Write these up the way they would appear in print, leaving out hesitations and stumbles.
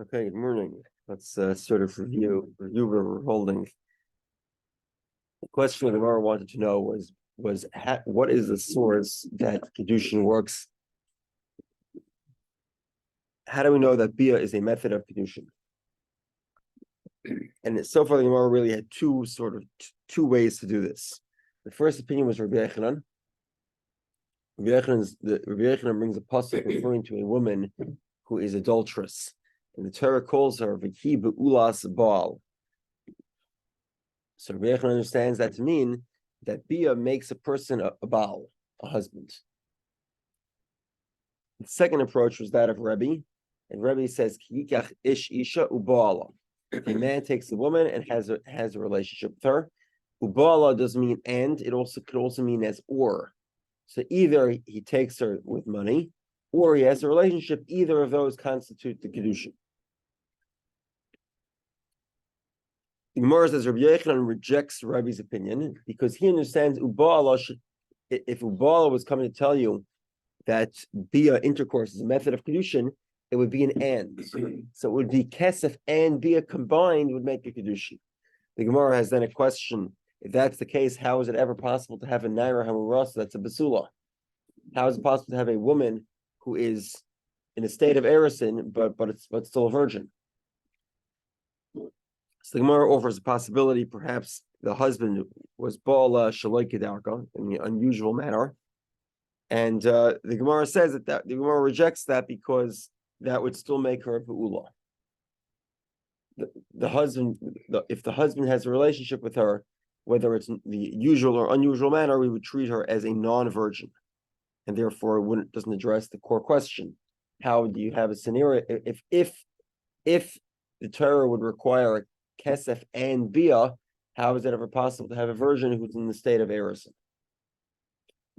Okay, good morning. Let's sort of review where we're holding. The question the Gemara wanted to know was what is the source that Kiddushin works? How do we know that Bia is a method of Kiddushin? And so far the Gemara really had two ways to do this. The first opinion was Rabbi Yehudah. Rabbi Yehudah brings a pasuk referring to a woman who is adulterous. And the Torah calls her V'ki be'ulas Baal. So Rabbi Yehudah understands that to mean that Bia makes a person a Baal, a husband. The second approach was that of Rebbe, and Rebbe says Kiyikach ish isha ubaala. A man takes a woman and has a relationship with her. Ubaala doesn't mean and; it could also mean as or. So either he takes her with money, or he has a relationship. Either of those constitute the Kiddushin. The Gemara says Rabbi Yehudah rejects Rabbi's opinion because he understands Ubala if Ubala was coming to tell you that Bia intercourse is a method of Kiddushin, it would be an and. So it would be Kesef and Bia combined would make a Kiddushin. The Gemara has then a question. If that's the case, how is it ever possible to have a Naira Hamurasa that's a Basula? How is it possible to have a woman who is in a state of Erison, but still a virgin? So the Gemara offers a possibility, perhaps the husband was Bala Shaloi Kedarka in the unusual manner. And the Gemara says that the Gemara rejects that because that would still make her a Be'ula. The husband, if the husband has a relationship with her, whether it's the usual or unusual manner, we would treat her as a non-virgin. And therefore it doesn't address the core question. How do you have a scenario if the Torah would require Kesef and Bia, how is it ever possible to have a virgin who's in the state of Erison?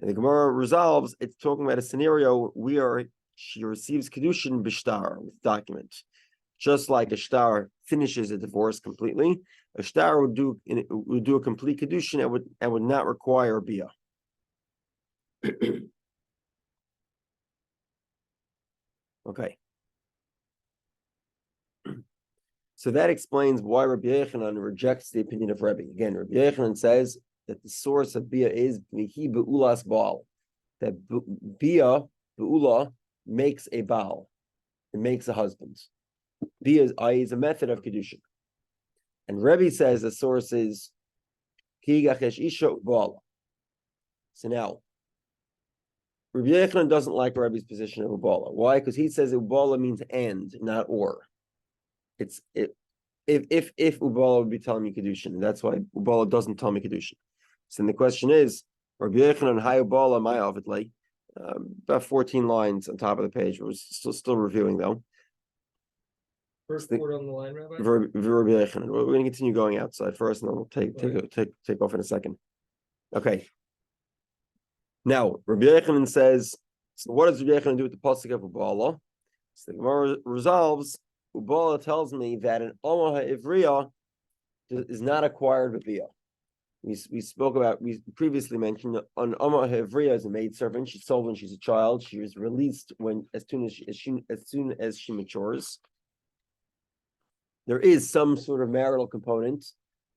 And the Gemara resolves, it's talking about a scenario where she receives Kiddushin b'shtar, with document. Just like a shtar finishes a divorce completely, a shtar would do a complete Kiddushin and would not require Bia. Okay. So that explains why Rabbi Yehudah rejects the opinion of Rebbe. Again, Rabbi Yehudah says that the source of Bia is Mihi Be'ulas Baal, that Bia, Be'ula, makes a Baal. It makes a husband. Bia is a method of Kiddushin. And Rebbe says the source is Kigachesh Isha Baal. So now, Rabbi Yehudah doesn't like Rebbe's position of Ubala. Why? Because he says Ubala means and, not or. If Ubala would be telling me Kiddushin, that's why Ubala doesn't tell me Kiddushin. So then the question is, Rabbi Yehudah and Hay Ubala my Avidlay, about 14 lines on top of the page. We're still reviewing though. First word on the line, Rabbi. Rabbi Yehudah. We're going to continue going outside first, and then we'll take off in a second. Okay. Now Rabbi Yehudah says, so what does Rabbi Yehudah do with the pasuk of Ubala? So the Gemara resolves. Ubala tells me that an Omaha Ivriya is not acquired with Bia. We previously mentioned an Omaha Ivriya is a maidservant. She's sold when she's a child. She is released as soon as she matures. There is some sort of marital component.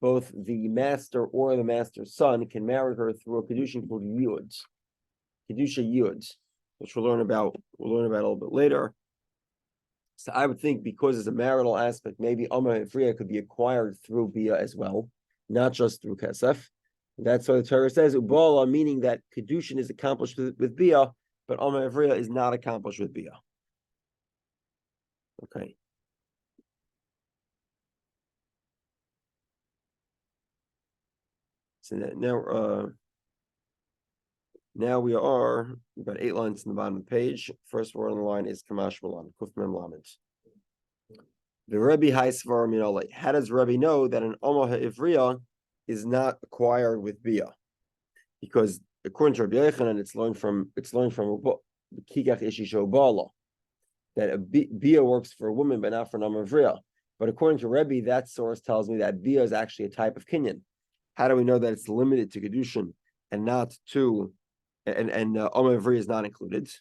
Both the master or the master's son can marry her through a Kiddushin called Yud, Kiddusha Yud, which we'll learn about a little bit later. So I would think because there's a marital aspect, maybe Omer Ivriya could be acquired through Bia as well, not just through Kesef. That's why the Torah says Ubala, meaning that Kiddushin is accomplished with Bia, but Omer Ivriya is not accomplished with Bia. Okay. So now we are about 8 lines in the bottom of the page. First word on the line is Kamash Malam, Kuf Mem Lamed. The Rebbe Haisvar Minole. How does Rebbe know that an Omaha Ivriya is not acquired with Bia? Because according to Rabbi Yehudah, it's learned from Kigach Ishisho Bala, that a Bia works for a woman but not for an Omaha Ivriya. But according to Rebbe, that source tells me that Bia is actually a type of kinyan. How do we know that it's limited to Kiddushin and not to and Omer Ivriya is not included? So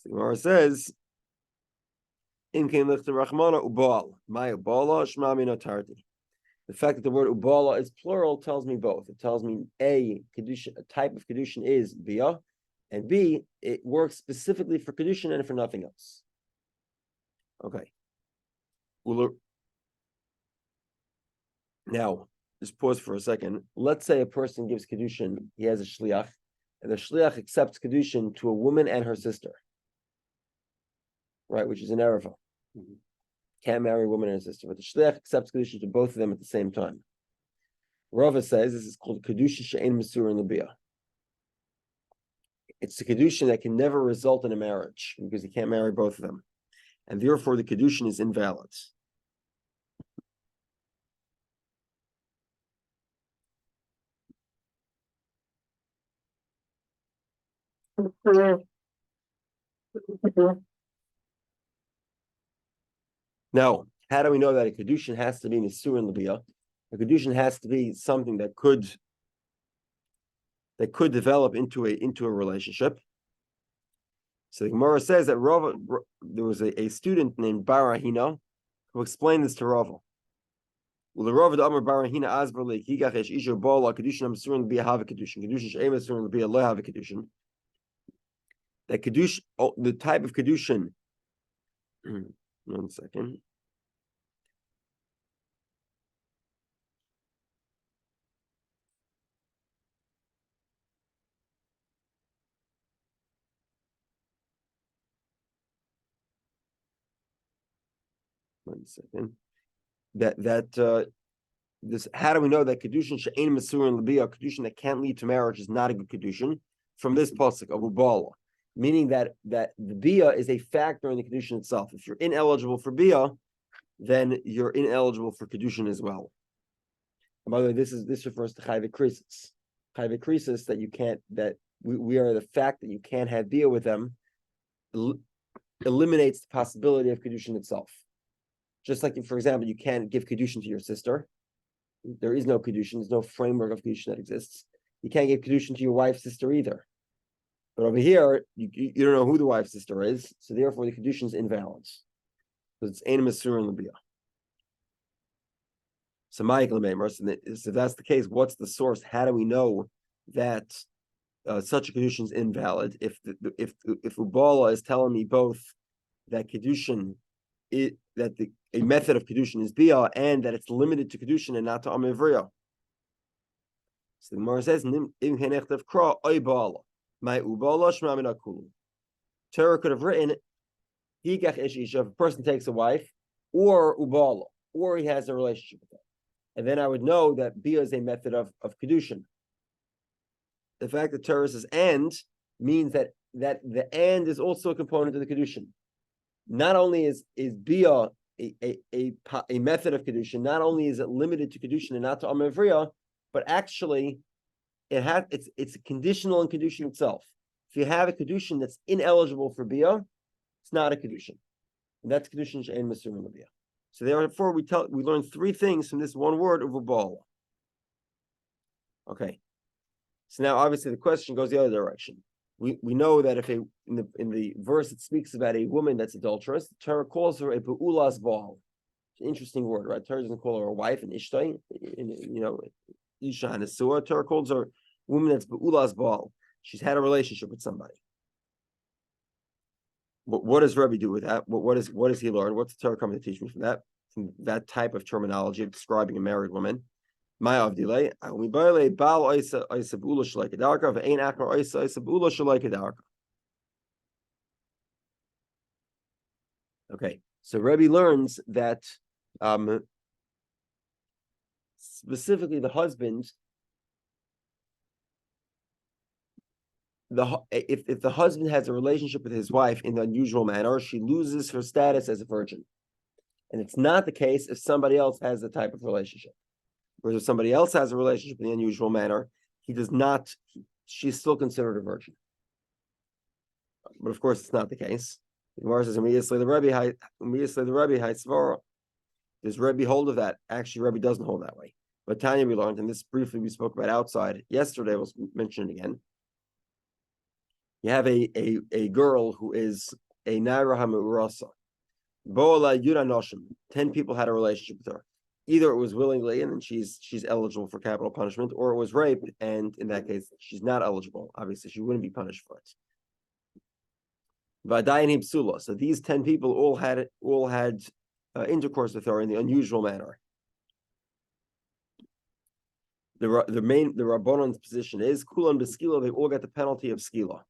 the Gemara says, In came lichter rachmana ubal. My ubala shma min otarti. The fact that the word ubala is plural tells me both. It tells me A, Kiddushin, a type of Kiddushin is bia, and B, it works specifically for Kiddushin and for nothing else. Okay. Now, just pause for a second. Let's say a person gives Kiddushin, he has a shliach, and the shliach accepts Kiddushin to a woman and her sister, right, which is an ereva. Can't marry a woman and a sister, but the shliach accepts Kiddushin to both of them at the same time. Rava says this is called Kiddushin she'ein mesur in labia. It's a Kiddushin that can never result in a marriage because he can't marry both of them, and therefore the Kiddushin is invalid. Now, how do we know that a Kiddushin has to be mesur in labia? A Kiddushin has to be something that could develop into a relationship. So the Gemara says that Rava, there was a student named Barahina who explained this to Rava. Well, the Rava the Amar Barahina Asberli Kigach Esh Isha Bala Kiddushin Mesur in labia have a Kiddushin. Kiddushin she'ein mesur in labia lo have a Kiddushin. That Kiddushin, the type of Kiddushin. 1 second. This, how do we know that Kiddushin she'ein mesur in labia, Kiddushin that can't lead to marriage, is not a good Kiddushin? From this pasuk of Ubala, meaning that the bia is a factor in the Kiddushin itself. If you're ineligible for bia, then you're ineligible for Kiddushin as well. And by the way, this refers to chayve krisis. Chayve krisis, that you can't, that we are the fact that you can't have bia with them eliminates the possibility of Kiddushin itself. Just like, if, for example, you can't give Kiddushin to your sister. There is no Kiddushin. There's no framework of Kiddushin that exists. You can't give Kiddushin to your wife's sister either. But over here, you don't know who the wife's sister is, so therefore the Kiddushin is invalid. Because it's ein mesur in labia. So if that's the case, what's the source? How do we know that such a Kiddushin is invalid? If Ubala is telling me both that Kiddushin, a method of Kiddushin is bia, and that it's limited to Kiddushin and not to amivriya. So the Gemara says, my ubala shma min hakulu. Torah could have written, higach ish isha, if a person takes a wife, or ubala, or he has a relationship with her. And then I would know that bia is a method of Kiddushin. The fact that Torah says and means that the and is also a component of the Kiddushin. Not only is bia a method of Kiddushin, not only is it limited to Kiddushin and not to amivriya, but actually it's a conditional in Kiddushin itself. If you have a Kiddushin that's ineligible for bia, it's not a Kiddushin. And that's Kiddushin she'ein mesur in labia. So therefore we learn three things from this one word of ubala. Okay. So now obviously the question goes the other direction. We know that if in the verse it speaks about a woman that's adulterous, the Torah calls her a be'ulas baal. It's an interesting word, right? Torah doesn't call her a wife, an ishtai, isha and asua. Torah calls her a woman that's be'ulas baal. She's had a relationship with somebody. What does Rabbi do with that? What does he learn? What's the Torah coming to teach me from that type of terminology of describing a married woman? My avdilei, we baile bal oisa bula shalei kedarka ve'ein akar oisa bula shalei kedarka. Okay, so Rebbe learns that specifically the husband, if the husband has a relationship with his wife in the unusual manner, she loses her status as a virgin, and it's not the case if somebody else has the type of relationship. Whereas if somebody else has a relationship in the unusual manner, he does not. She's still considered a virgin. But of course, it's not the case. The Gemara says, "Immediately the Rebbe high svara." Does Rebbe hold of that? Actually, Rebbe doesn't hold that way. But Tanya, we learned, and this briefly we spoke about outside yesterday. We'll mention it again. You have a girl who is a naira hamu'urasa. Bo'ala Yura Noshim. 10 people had a relationship with her. Either it was willingly and then she's eligible for capital punishment, or it was rape, and in that case she's not eligible. Obviously, she wouldn't be punished for it. Vadayin Hibsula. So these 10 people all had intercourse with her in the unusual manner. The Rabbanon's position is Kulan Beskila, they all get the penalty of Skila.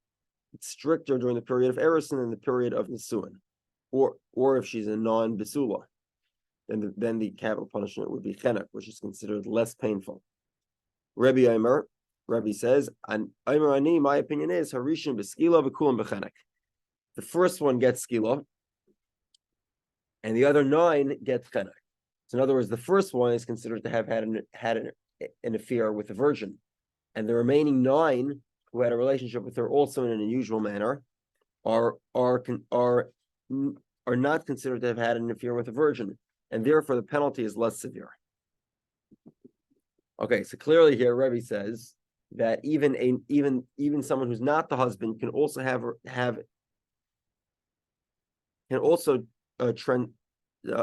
It's stricter during the period of Erusin than the period of Nisuin. Or if she's a non-Besula, then the capital punishment would be Chenek, which is considered less painful. Rabbi says, my opinion is Harishin Beskila V'Kulan B'Chenek. The first one gets Skila, and the other 9 get Chenek. So in other words, the first one is considered to have had an affair with a virgin, and the remaining 9 who had a relationship with her also in an unusual manner are not considered to have had an affair with a virgin, and therefore the penalty is less severe. Okay, so clearly here Rebbe says that even someone who's not the husband can also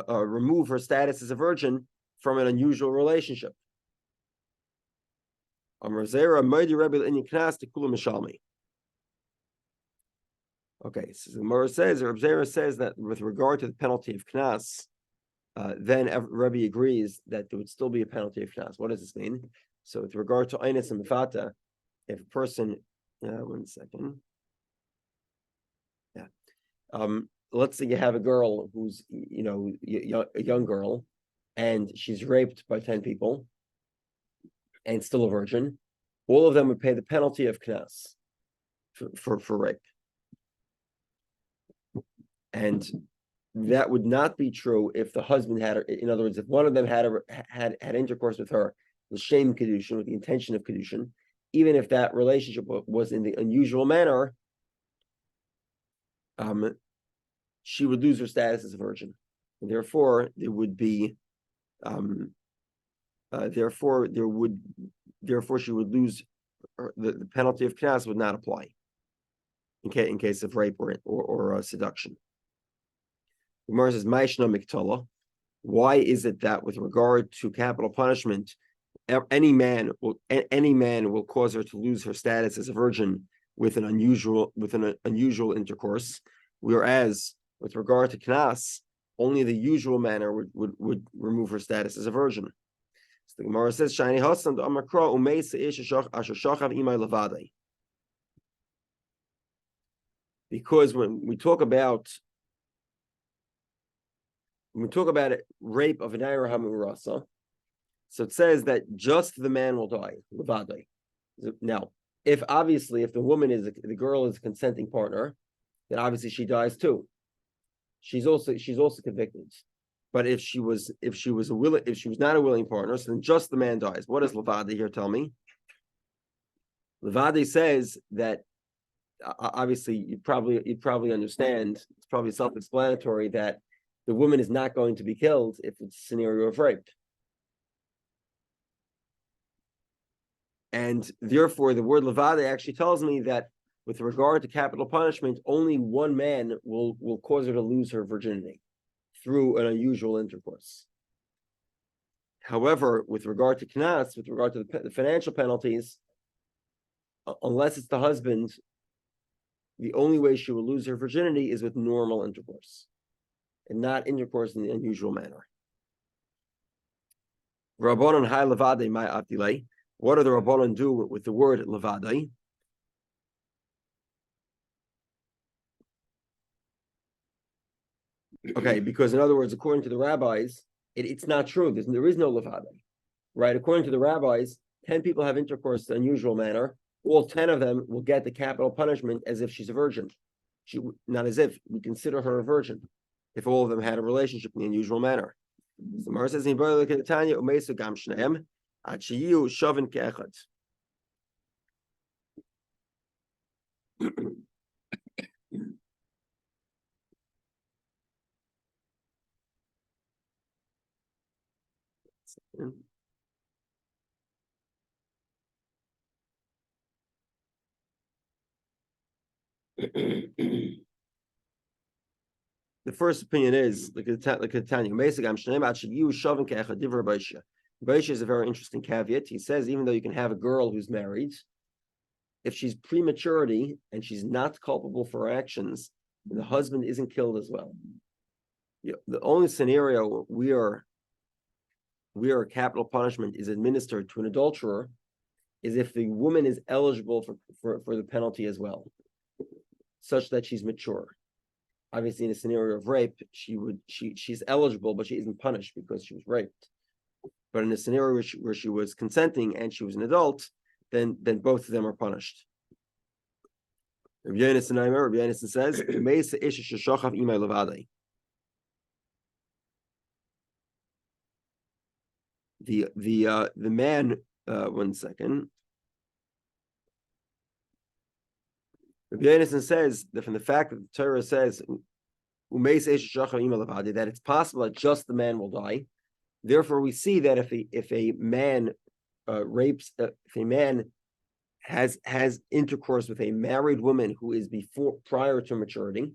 remove her status as a virgin from an unusual relationship. Okay, so the Gemara says, or Rabbi says that with regard to the penalty of knas, then Rebbe agrees that there would still be a penalty of knas. What does this mean? So with regard to Einis and Mefata, if a person, one second. Yeah. Let's say you have a girl who's, a young girl, and she's raped by 10 people, and still a virgin. All of them would pay the penalty of knas for rape. And that would not be true if the husband had, in other words, if one of them had intercourse with her, the shame Kiddushin, with the intention of Kiddushin, even if that relationship was in the unusual manner, she would lose her status as a virgin. And therefore, there would be, therefore she would lose the penalty of knas would not apply in case of rape or seduction. The Gemara says, "Ma'ishna miktala." Why is it that with regard to capital punishment, any man will cause her to lose her status as a virgin with an unusual intercourse, whereas with regard to knas, only the usual manner would remove her status as a virgin. So the Gemara says, "Shani hasam amakra umeisa ish asher shachav imay levadei." Because when we talk about rape of an Naira Hamurasa, so it says that just the man will die, levadei. Now, if the girl is a consenting partner, then obviously she dies too. She's also convicted. But if she was not a willing partner, so then just the man dies. What does levadei here tell me? Levadei says that obviously you probably understand, it's probably self-explanatory that the woman is not going to be killed if it's a scenario of rape. And therefore, the word levadei actually tells me that with regard to capital punishment, only one man will cause her to lose her virginity through an unusual intercourse. However, with regard to knas, with regard to the financial penalties, unless it's the husband, the only way she will lose her virginity is with normal intercourse, and not intercourse in the unusual manner. Rabbanon hai levadei mai avdilei. What do the Rabbanon do with the word levadei? Okay, because in other words, according to the rabbis, it's not true. There is no levadei, right? According to the rabbis, 10 people have intercourse in an unusual manner. All 10 of them will get the capital punishment as if she's a virgin. Not as if we consider her a virgin, if all of them had a relationship in the unusual manner. So Mara says, the first opinion is like Tanya. Basically, I'm Baisha is a very interesting caveat. He says even though you can have a girl who's married, if she's prematurity and she's not culpable for her actions, the husband isn't killed as well. The only scenario where capital punishment is administered to an adulterer is if the woman is eligible for the penalty as well, such that she's mature. Obviously, in a scenario of rape, she's eligible, but she isn't punished because she was raped. But in a scenario where she was consenting and she was an adult, then both of them are punished. Rabbi Yonasan says, the man. 1 second. Rabbi Yonasan says that from the fact that the Torah says that it's possible that just the man will die. Therefore, we see that if a man rapes, if a man has intercourse with a married woman who is prior to maturity,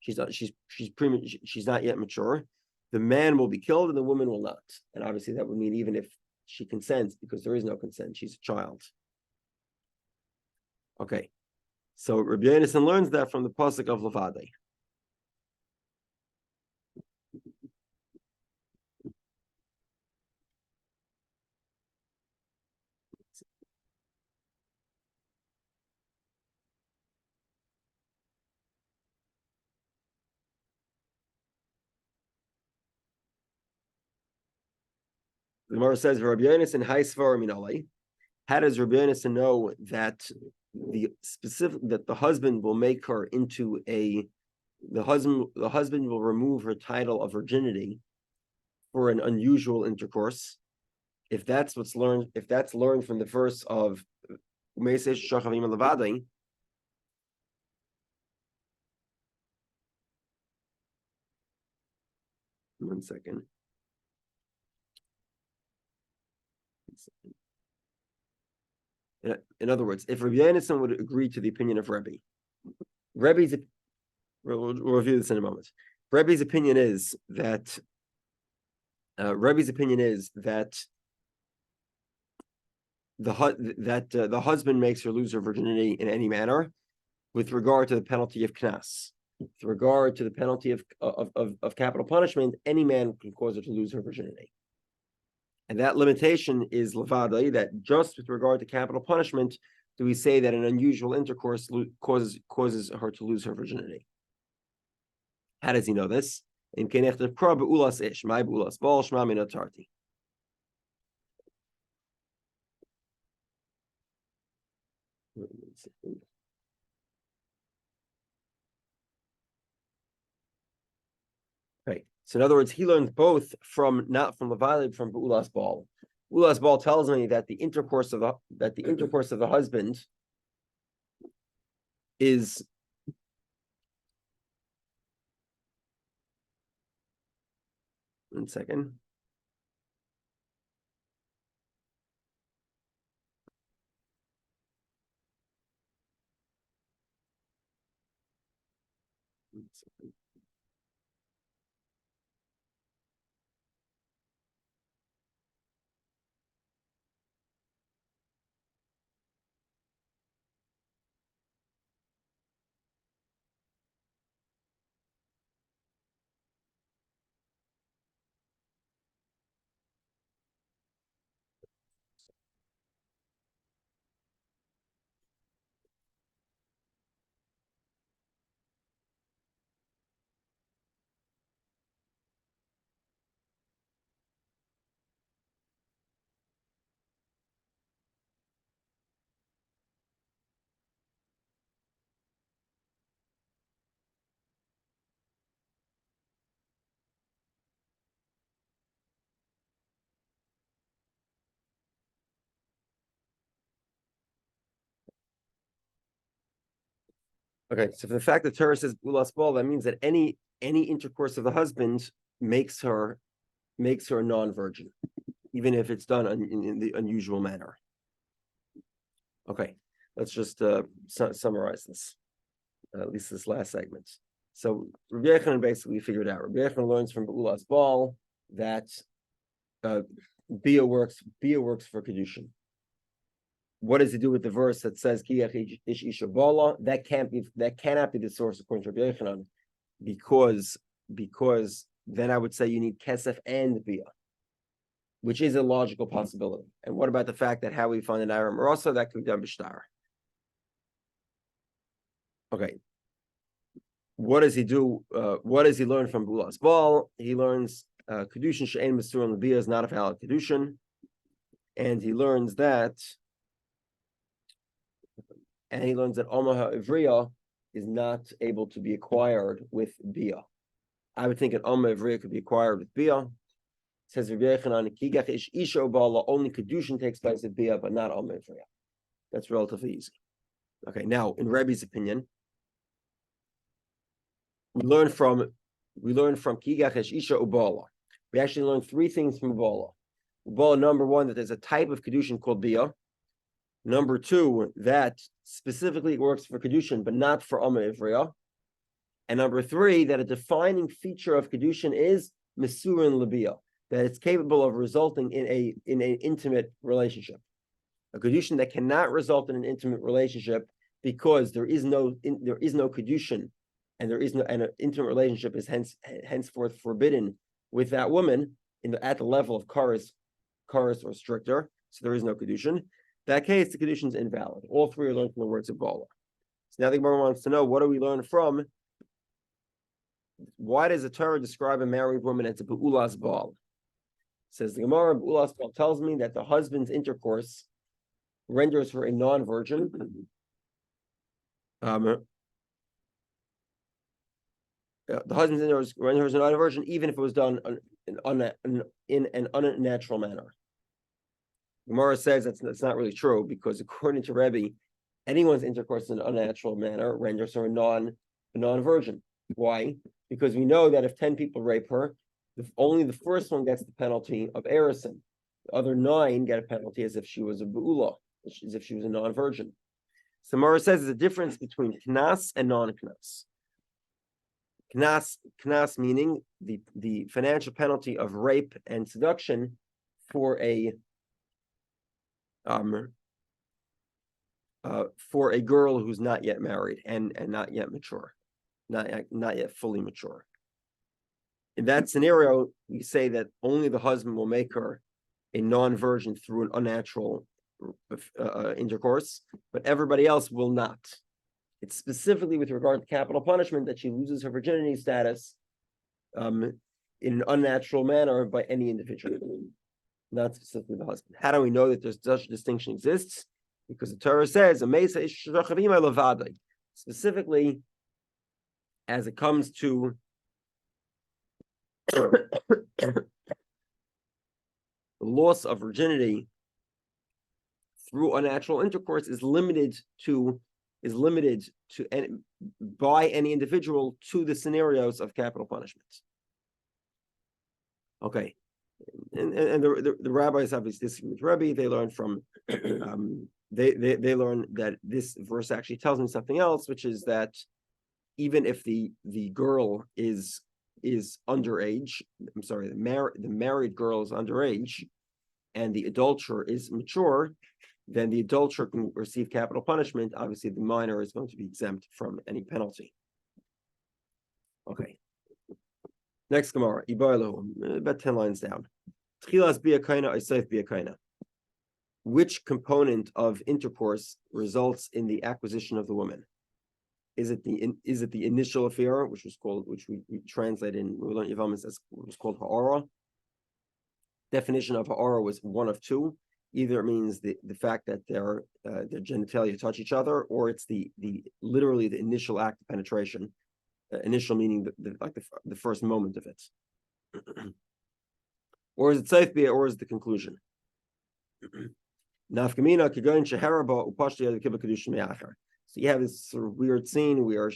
she's not yet mature, the man will be killed and the woman will not. And obviously, that would mean even if she consents, because there is no consent, she's a child. Okay, so Rabbi Yonasan learns that from the pasuk of Levade. The Gemara says, "Rabbi Yonasan high svar minalei." How does Rabbi Yonasan know that the husband will make her into the husband will remove her title of virginity for an unusual intercourse? If that's learned from the verse of Umeisei Shachavim Levadei. One second. In other words, if Rabbi Yonasan would agree to the opinion of we'll review this in a moment. Rebbe's opinion is that the husband makes her lose her virginity in any manner, with regard to the penalty of knas. With regard to the penalty of capital punishment, any man can cause her to lose her virginity. And that limitation is levadai, that just with regard to capital punishment, do we say that an unusual intercourse causes her to lose her virginity? How does he know this? In kenechtav kra beulas ish, my beulas bal shma min atarti. Right. So in other words, he learned both not from Levadai, from Beulas Bal. Beulas Bal tells me that the intercourse of the husband is one second. Okay, so for the fact that Torah says Beulas Bal, that means that any intercourse of the husband makes her a non-virgin, even if it's done in the unusual manner. Okay, let's just summarize this, at least this last segment. So Rabbi Yehudah basically figured out. Rabbi Yehudah learns from Beulas Baal that Bia works for Kiddushin. What does he do with the verse that says Kiyach ish isha bala? That cannot be the source according to Rabbi Yehudah, because then I would say you need kesef and Bia, which is a logical possibility. And what about the fact that how we find an Aram Rasa that could be done b'shtar? Okay. What does he do? What does he learn from Beulas Baal? He learns Kiddushin she'ein Mesur and Bia is not a valid Kiddushin, and he learns that. And he learns that Omaha Ivriya is not able to be acquired with Bia. I would think an Omaha Ivriya could be acquired with Bia. It says Rabbi Yehudah, Kigach ish isha bala, only Kiddushin takes place with Bia, but not Omaha Ivriya. That's relatively easy. Okay, now in Rebbe's opinion, we learn from Kigach ish isha ubala. We actually learn three things from Ubala. Ubala, number one, that there's a type of Kiddushin called Bia. Number two, that specifically works for Kiddushin, but not for Omaha Ivriya. And number three, that a defining feature of Kiddushin is Mesurin Labia, that it's capable of resulting in an intimate relationship. A Kiddushin that cannot result in an intimate relationship because there is no Kiddushin, and an intimate relationship is henceforth forbidden with that woman at the level of Karas or stricter. So there is no Kiddushin. That case, the Kiddushin is invalid. All three are learned from the words of Bala. So now the Gemara wants to know, what do we learn from? Why does the Torah describe a married woman as a Beulas Baal? Says the Gemara, Beulas Baal tells me that the husband's intercourse renders her a non-virgin. The husband's intercourse renders her a non-virgin, even if it was done in an unnatural manner. Gemara says that's not really true, because according to Rebbe, anyone's intercourse in an unnatural manner renders her a non-virgin. Why? Because we know that if 10 people rape her, only the first one gets the penalty of erison. The other 9 get a penalty as if she was a beula, as if she was a non-virgin. So Gemara says there's a difference between knas and non-knas. Knas meaning the financial penalty of rape and seduction for a girl who's not yet married and not yet mature, not yet fully mature. In that scenario, we say that only the husband will make her a non-virgin through an unnatural intercourse, but everybody else will not. It's specifically with regard to capital punishment that she loses her virginity status in an unnatural manner by any individual, not specifically the husband. How do we know that there's such a distinction exists? Because the Torah says, specifically as it comes to the loss of virginity through unnatural intercourse is limited by any individual to the scenarios of capital punishment. Okay. And the rabbis obviously disagree with Rebbe. They learn from they learn that this verse actually tells me something else, which is that even if the girl is underage, I'm sorry, the married girl is underage, and the adulterer is mature, then the adulterer can receive capital punishment. Obviously, the minor is going to be exempt from any penalty. Okay. Next Gemara, about 10 lines down. Which component of intercourse results in the acquisition of the woman? Is it the initial affair, which we translate in we learned Yavamas as was called ha'ara? Definition of ha'ara was one of two. Either it means the fact that their genitalia touch each other, or it's literally the initial act of penetration. Initial meaning the first moment of it. Or is it safe bia, or is it the conclusion? Nafkamina kigoyin sheheraba upashti ad kibbutz kiddushin me'achar. So you have this sort of weird scene where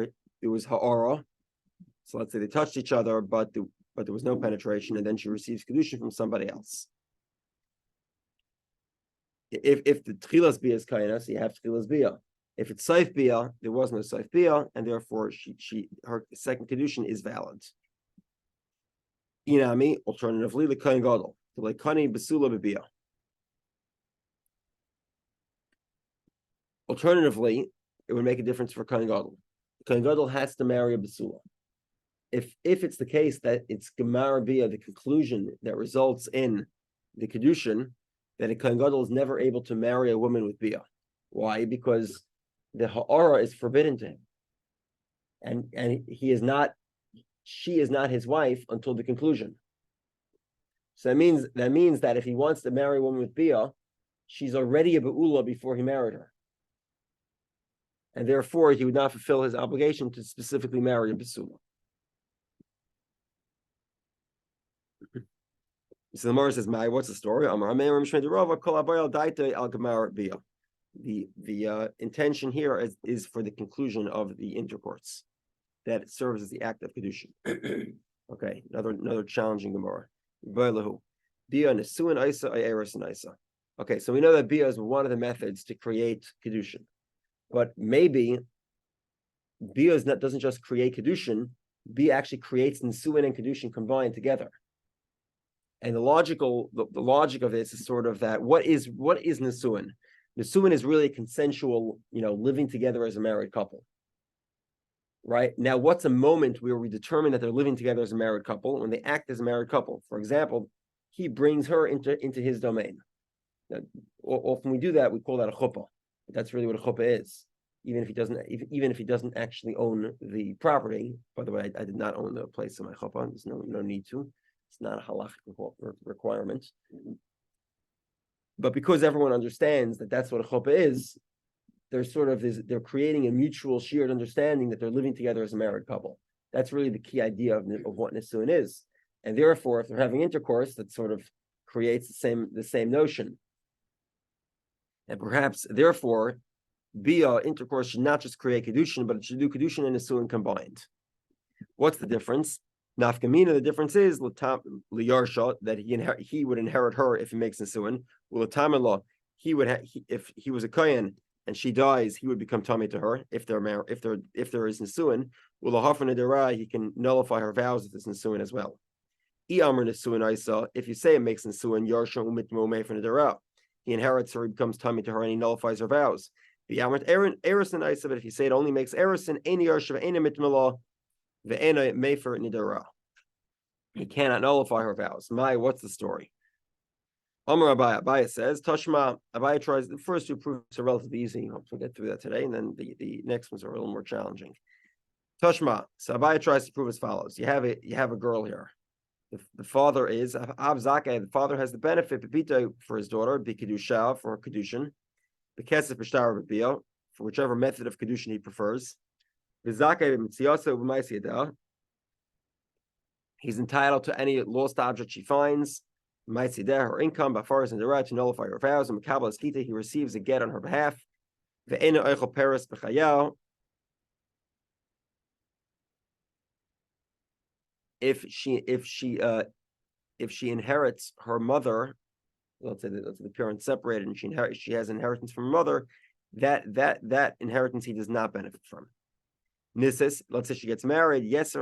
it was ha'ara. So let's say they touched each other, but there was no penetration, and then she receives Kiddushin from somebody else. If the tchilas bia is kaina, so you have tchilas bia. If it's saif bia, there was no saif bia, and therefore her second Kiddushin is valid. Inami, alternatively, the kohen gadol, the lekani besula bebia. Alternatively, it would make a difference for kohen gadol. Kohen gadol has to marry a besula. If it's the case that it's gemara bia, the conclusion that results in the Kiddushin, that a kohen gadol is never able to marry a woman with bia. Why? Because the ha'ara is forbidden to him, and she is not his wife until the conclusion. So that means that if he wants to marry a woman with bia, she's already a be'ula before he married her, and therefore he would not fulfill his obligation to specifically marry a besula. So the Gemara says, what's the story? The intention here is for the conclusion of the intercourse, that it serves as the act of Kiddushin. Okay, another challenging Gemara. Okay, so we know that bia is one of the methods to create Kiddushin, but maybe bia doesn't just create Kiddushin, bia actually creates Nisuin and Kiddushin combined together. And the logic of this is sort of that what is Nisuin? Nisuin is really a consensual, living together as a married couple. Right? Now, what's a moment where we determine that they're living together as a married couple when they act as a married couple? For example, he brings her into his domain. Now, often we do that, we call that a chuppah. That's really what a chuppah is. Even if he doesn't actually own the property. By the way, I did not own the place in my chuppah. There's no need to. It's not a halachic requirement. But because everyone understands that that's what a chuppah is, they're creating a mutual shared understanding that they're living together as a married couple. That's really the key idea of what nisuin is. And therefore, if they're having intercourse, that sort of creates the same notion. And perhaps, therefore, bia intercourse should not just create Kiddushin, but it should do Kiddushin and nisuin combined. What's the difference? Nafkamina, the difference is liyarsha, that he would inherit her if he makes nisuin. Ulatamila, if he was a kohen and she dies, he would become tummy to her if there is nisuin. Ulahafan dera, he can nullify her vows if there's nisuin as well. Iamr nisuin isa, if you say it makes nisuin, yarsha umitmo meifan dera, he inherits her, he becomes tummy to her, and he nullifies her vows. The amrit erison isa, but if you say it only makes erison, any yarsha any mitmila. The mefer nidara. He cannot nullify her vows. What's the story? Amar Abaya says, Tashma, Abaya tries, the first two proofs are relatively easy. Hope we'll get through that today, and then the next ones are a little more challenging. Tashma, so Abaya tries to prove as follows. You have a girl here. The father is Av Zakeh, the father has the benefit, Pepita for his daughter, Bikidusha for her Kiddushin, Bekesef B'shtar B'biyah, for whichever method of Kiddushin he prefers. He's entitled to any lost object she finds. Her income, by far as in the right to nullify her vows. And he receives a get on her behalf. If she inherits her mother, let's say the parents separated, and she has inheritance from her mother, that inheritance he does not benefit from. Nisis, let's say she gets married. Yes,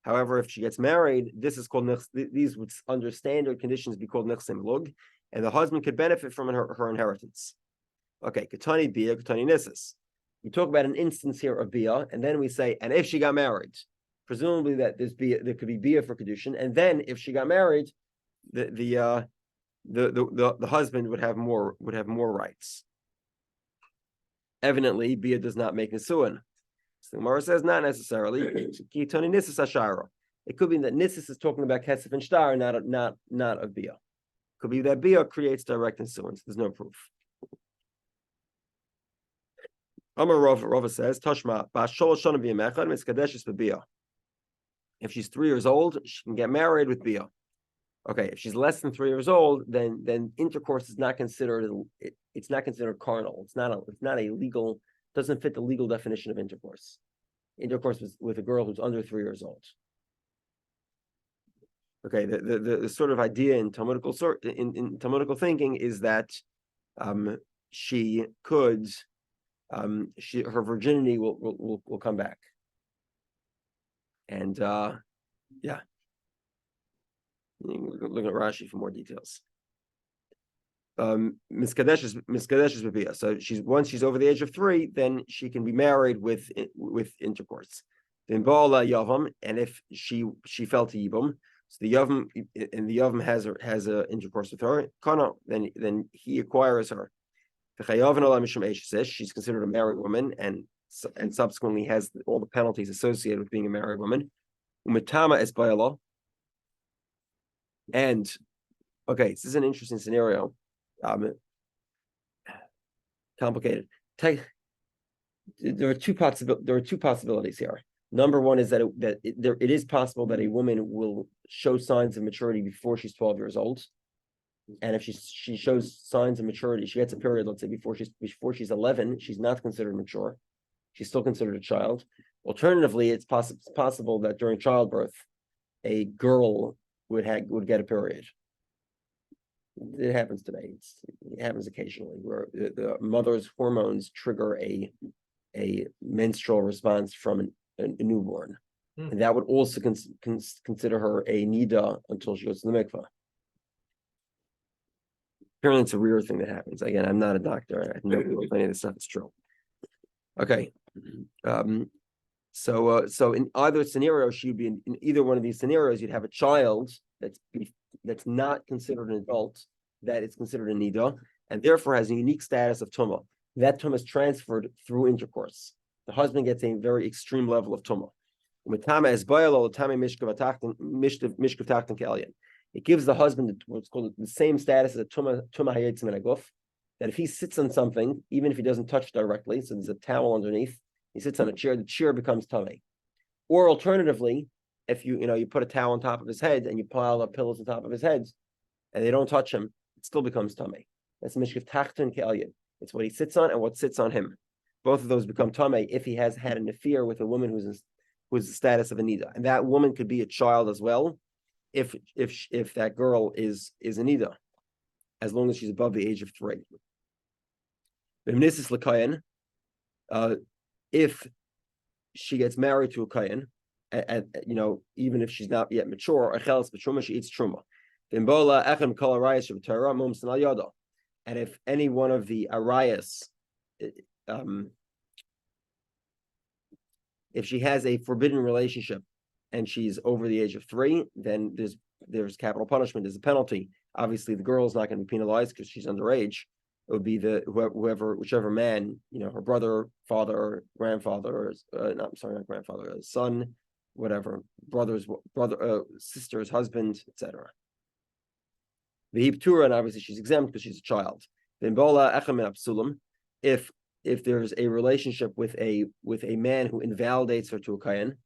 however, if she gets married, this is called these would under standard conditions be called nichsim lug, and the husband could benefit from her inheritance. Okay, katani bia, katani nisis. We talk about an instance here of bia, and then we say, and if she got married, presumably that there could be bia for Kiddushin, and then if she got married, the husband would have more rights. Evidently, bia does not make nisuin. So the Gemara says not necessarily. It could be that nisis is talking about kesef and shtar, not of bia. Could be that bia creates direct nisuin. So there's no proof. Amar Rava says, Tashma ba'sholosh shana v'yemechad mitzkadeshes b'bia. If she's 3 years old, she can get married with bia. Okay, if she's less than 3 years old, then intercourse is not considered. It's not considered carnal. It's not a legal. Doesn't fit the legal definition of intercourse. Intercourse with a girl who's under 3 years old. Okay, the sort of idea in Talmudical thinking is that she could, her virginity will come back. And yeah, look at Rashi for more details. Miskadesh is Bibia. So once she's over the age of 3, then she can be married with intercourse. Then Bala Yavam, and if she fell to Yibum, so the Yavam and the Yavam has a intercourse with her, Kana, then he acquires her. She's considered a married woman, and subsequently has all the penalties associated with being a married woman. Umetama es Bayala. And okay, this is an interesting scenario. Complicated. There are two possibilities here. Number one is that it is possible that a woman will show signs of maturity before she's 12 years old, and if she shows signs of maturity, she gets a period, let's say before she's 11, she's not considered mature. She's still considered a child. Alternatively, it's possible that during childbirth, a girl would get a period. It happens today. It happens occasionally where the mother's hormones trigger a menstrual response from a newborn, and that would also consider her a nida until she goes to the mikvah. Apparently, it's a rare thing that happens. Again, I'm not a doctor. I have no clue if any of this stuff is true. Okay, so in either scenario, she'd be in either one of these scenarios. You'd have a child that's not considered an adult, that is considered a nida, and therefore has a unique status of tumah. That tumah is transferred through intercourse. The husband gets a very extreme level of tumah. It gives the husband what's called the same status as a tumah hayetzim and a guf, that if he sits on something, even if he doesn't touch directly, so there's a towel underneath, he sits on a chair, the chair becomes tamei. Or alternatively, if you put a towel on top of his head and you pile up pillows on top of his head, and they don't touch him, it still becomes tamei. That's mishkav tachton ke'elyon. It's what he sits on and what sits on him. Both of those become tamei if he has had an affair with a woman who's the status of a nida, and that woman could be a child as well, if that girl is a nida, as long as she's above the age of 3. If she gets married to a kayan, even if she's not yet mature, she eats truma. And if any one of the arayas, if she has a forbidden relationship and she's over the age of 3, then there's capital punishment, there's a penalty. Obviously, the girl is not going to be penalized because she's underage. It would be whichever man, her brother, father, grandfather, not grandfather, son, whatever, brother, sister's husband, etc. The hiptura, and obviously she's exempt because she's a child. Then bola echem absulam, if there's a relationship with a man who invalidates her to a kayan,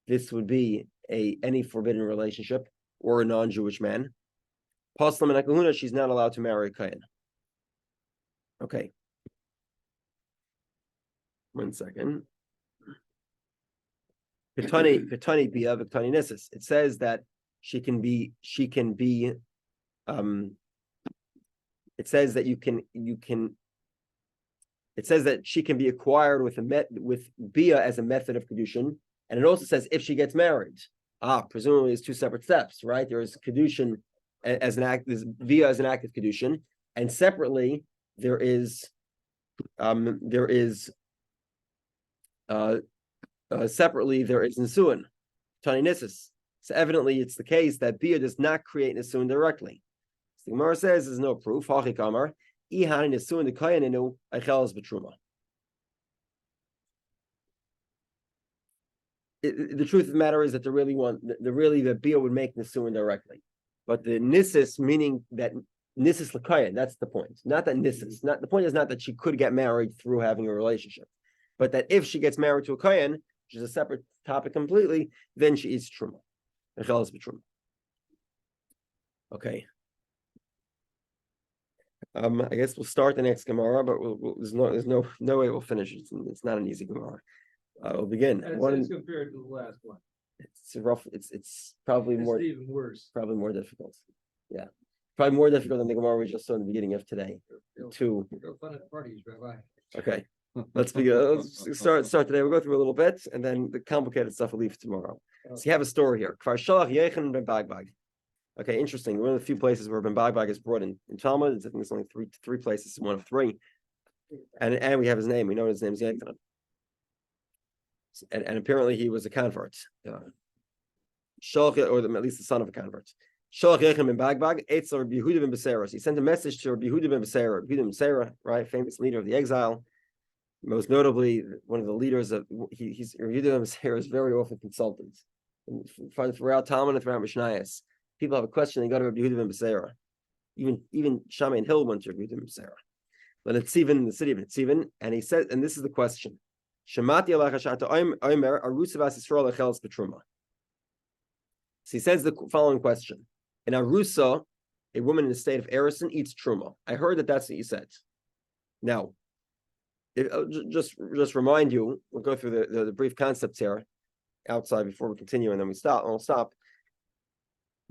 this would be any forbidden relationship or a non-Jewish man. Paslam and akahuna, she's not allowed to marry a kayan. Okay. 1 second. Ketani bia v'ktani nisis. It says that she can be. It says that you can. It says that she can be acquired with bia as a method of kiddushin, and it also says if she gets married. Presumably it's 2 separate steps, right? There is kiddushin as an act. There's bia as an act of kiddushin, and separately there is nisuin, tani nisis. So evidently it's the case that bia does not create nisuin directly. So the Gemara says there's no proof. Hachik amar ihani nisuin dekayaninu aichelas b'truma. The truth of the matter is that the bia would make nisuin directly, but the nisis, meaning that nisis l'kayan, that's the point. Not that nisis. The point is not that she could get married through having a relationship, but that if she gets married to a kayan, which is a separate topic completely, then she eats truma. Okay. I guess we'll start the next Gemara, but there's no way we'll finish it. It's not an easy Gemara. We'll begin. As compared to the last one. It's rough. It's probably more even worse. Probably more difficult. Yeah. Probably more difficult than the Gemara we just saw in the beginning of today. Two. Go fun at parties, Rabbi. Okay. Let's begin. Let's start today. We'll go through a little bit, and then the complicated stuff we'll leave for tomorrow. So you have a story here. Kfar Shalach Yechon ben Bagbag. Okay, interesting. One of the few places where Ben Bagbag is brought in Talmud. I think there's only three places, one of three. And we have his name. We know his name is Yechon. And apparently he was a convert. Shalach, or at least the son of a convert. Shalach Yechon ben Bagbag, Eitzel Rabbi Yehudah ben Beseira. He sent a message to Rabbi Yehudah ben Beseira. Rabbi Yehudah ben Beseira, right, famous leader of the exile. Most notably, one of the leaders of he's Rabbi Yehudah ben Beseira is very often consulted. Throughout Talmud and throughout Mishnayos, people have a question, they go to Rabbi Yehudah ben Beseira. Even Shammai and Hill went to Rabbi Yehudah ben Beseira. But Netzivin, in the city of Netzivin, and he said, and this is the question: Shemati alecha shata omer arusa vas Yisrael echelas betruma. So he says the following question: in Arusa, a woman in the state of Erison eats truma. I heard that's what you said. Now, just remind you, we'll go through the brief concepts here outside before we continue, and then we'll stop.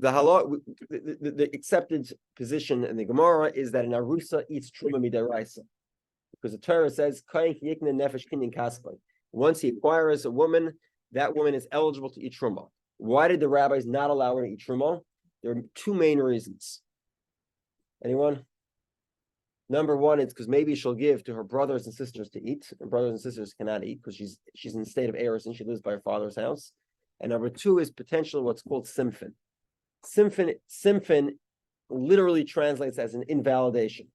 The halal, the accepted position in the Gemara is that an Arusa eats truma midaraisa, because the Torah says kain yikna nefesh kinyan kasbay. Once he acquires a woman, that woman is eligible to eat truma. Why did the rabbis not allow her to eat truma? There are two main reasons. Anyone? Number one, it's because maybe she'll give to her brothers and sisters to eat. Her brothers and sisters cannot eat because she's in the state of Eris and she lives by her father's house. And number two is potentially what's called simfin. Simfin literally translates as an invalidation.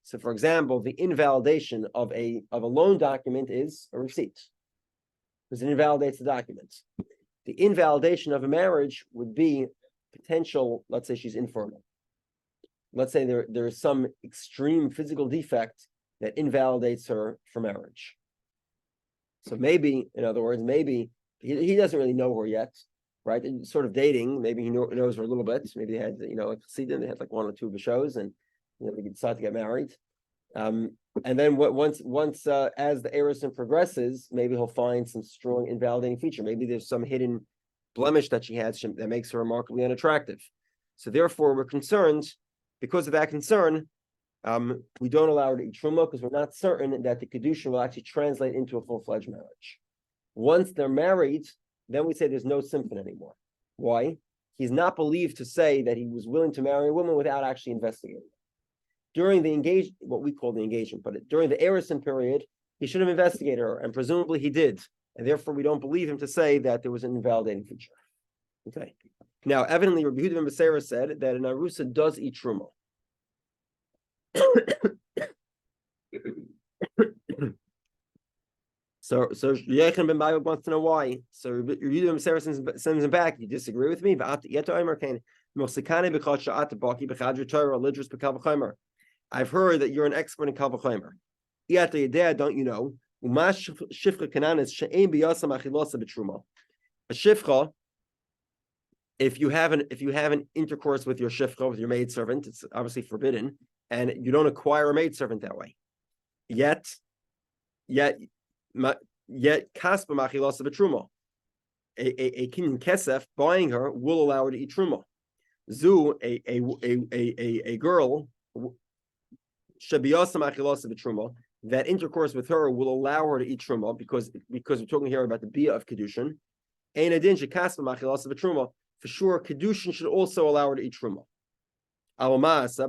So, for example, the invalidation of a loan document is a receipt, because it invalidates the document. The invalidation of a marriage would be potential. Let's say she's infertile. Let's say there is some extreme physical defect that invalidates her for marriage. So maybe, in other words, maybe he doesn't really know her yet, right? And sort of dating. Maybe he knows her a little bit. Maybe they had, like they had like one or two of the shows, and they decide to get married. And then once as the Erison progresses, maybe he'll find some strong invalidating feature. Maybe there's some hidden blemish that she has that makes her remarkably unattractive. So therefore, we're concerned. Because of that concern, we don't allow her to eat truma because we're not certain that the Kiddushin will actually translate into a full-fledged marriage. Once they're married, then we say there's no simfin anymore. Why? He's not believed to say that he was willing to marry a woman without actually investigating. During the what we call the engagement, but during the Erison period, he should have investigated her, and presumably he did. And therefore, we don't believe him to say that there was an invalidating feature. Okay. Now, evidently, Rabbi Yehudah ben Beseira said that an Arusa does eat truma. So Yechon ben Bagbag wants to know why. So Rabbi Yehudah ben Beseira sends him back. You disagree with me? I've heard that you're an expert in Kal V'chomer. Don't you know? A shifcha, if you have an intercourse with your shifcha, with your maidservant, it's obviously forbidden, and you don't acquire a maidservant that way. Yet kaspa machilasa b'truma. A kinyan kesef buying her will allow her to eat truma. Zu a girl shabiyasa machilasa b'truma. That intercourse with her will allow her to eat truma because we're talking here about the bia of Kiddushin. Ein adin shekaspa machilasa b'truma. For sure, Kiddushin should also allow her to eat truma. But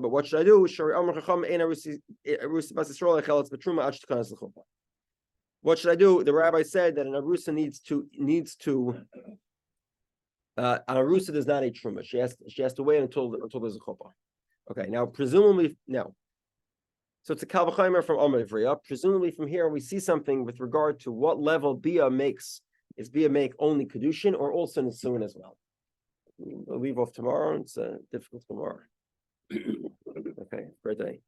what should I do? What should I do? The rabbi said that an Arusa an Arusa does not eat truma. She has to wait until there's a chuppah. Okay, now presumably so it's a Kal V'chomer from Omer Ivriya. Presumably from here we see something with regard to what level bia makes. Is bia make only Kiddushin or also Nisuin as well? We'll leave off tomorrow. It's difficult tomorrow. Okay, great day.